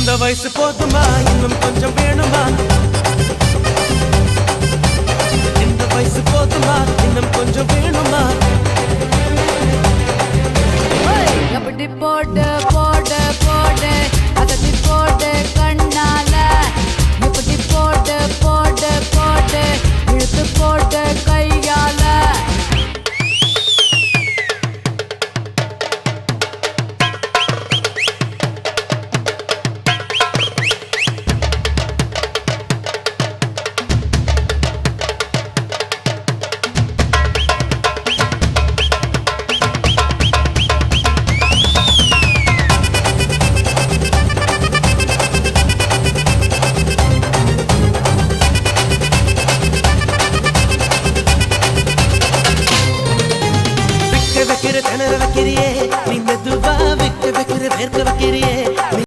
இந்த வயசு போதுமா இன்னும் கொஞ்சம் வேணுமா இந்த வயசு போதுமா இன்னும் கொஞ்சம் வேணுமா அப்படி போட போட